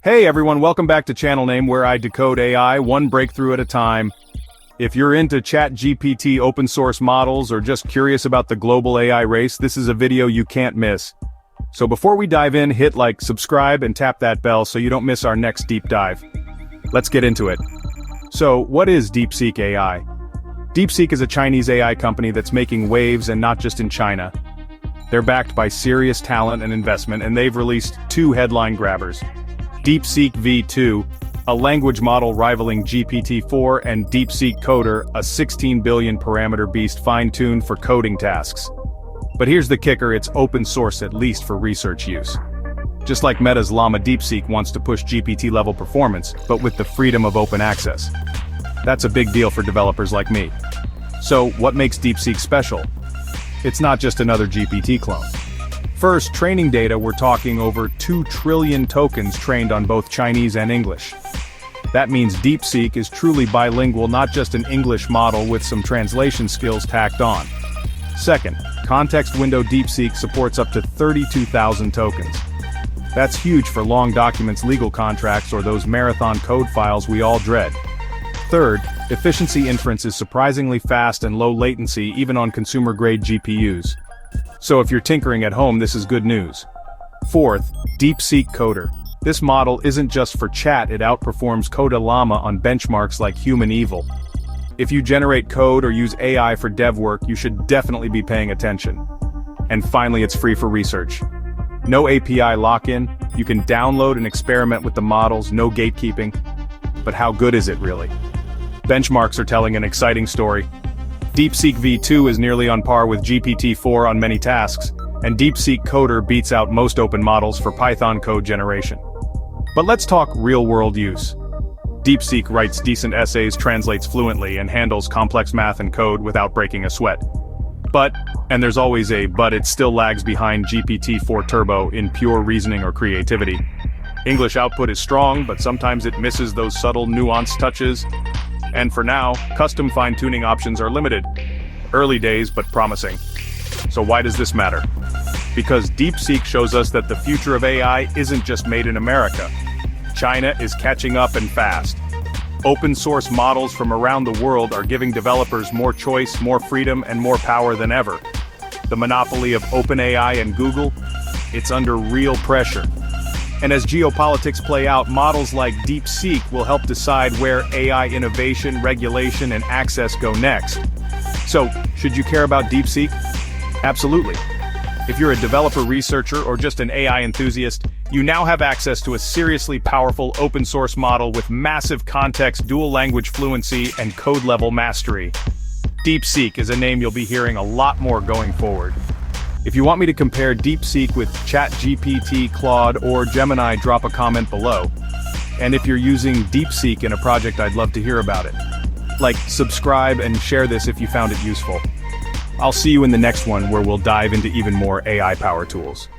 Hey everyone, welcome back to Channel Name where I decode AI one breakthrough at a time. If you're into ChatGPT open source models or just curious about the global AI race, this is a video you can't miss. So before we dive in, hit like, subscribe, and tap that bell so you don't miss our next deep dive. Let's get into it. So, what is DeepSeek AI? DeepSeek is a Chinese AI company that's making waves, and not just in China. They're backed by serious talent and investment, and they've released two headline grabbers. DeepSeek V2, a language model rivaling GPT-4, and DeepSeek Coder, a 16 billion parameter beast fine-tuned for coding tasks. But here's the kicker, it's open source at least for research use. Just like Meta's Llama, DeepSeek wants to push GPT-level performance, but with the freedom of open access. That's a big deal for developers like me. So, what makes DeepSeek special? It's not just another GPT clone. First, training data, we're talking over 2 trillion tokens trained on both Chinese and English. That means DeepSeek is truly bilingual, not just an English model with some translation skills tacked on. Second, context window DeepSeek supports up to 32,000 tokens. That's huge for long documents, legal contracts, or those marathon code files we all dread. Third, efficiency inference is surprisingly fast and low latency even on consumer-grade GPUs. So if you're tinkering at home, this is good news. Fourth, DeepSeek Coder. This model isn't just for chat, it outperforms Coda Llama on benchmarks like human evil. If you generate code or use AI for dev work, you should definitely be paying attention. And finally, it's free for research. No API lock-in, you can download and experiment with the models, no gatekeeping. But how good is it really? Benchmarks are telling an exciting story. DeepSeek V2 is nearly on par with GPT-4 on many tasks, and DeepSeek Coder beats out most open models for Python code generation. But let's talk real-world use. DeepSeek writes decent essays, translates fluently, and handles complex math and code without breaking a sweat. But, and there's always a but, it still lags behind GPT-4 Turbo in pure reasoning or creativity. English output is strong, but sometimes it misses those subtle, nuanced touches. And for now, custom fine-tuning options are limited. Early days, but promising. So why does this matter? Because DeepSeek shows us that the future of AI isn't just made in America. China is catching up and fast. Open source models from around the world are giving developers more choice, more freedom, and more power than ever. The monopoly of OpenAI and Google, it's under real pressure. And as geopolitics play out, models like DeepSeek will help decide where AI innovation, regulation, and access go next. So, should you care about DeepSeek? Absolutely. If you're a developer, researcher, or just an AI enthusiast, you now have access to a seriously powerful open source model with massive context, dual language fluency, and code-level mastery. DeepSeek is a name you'll be hearing a lot more going forward. If you want me to compare DeepSeek with ChatGPT, Claude, or Gemini, drop a comment below. And if you're using DeepSeek in a project, I'd love to hear about it. Like, subscribe, and share this if you found it useful. I'll see you in the next one where we'll dive into even more AI power tools.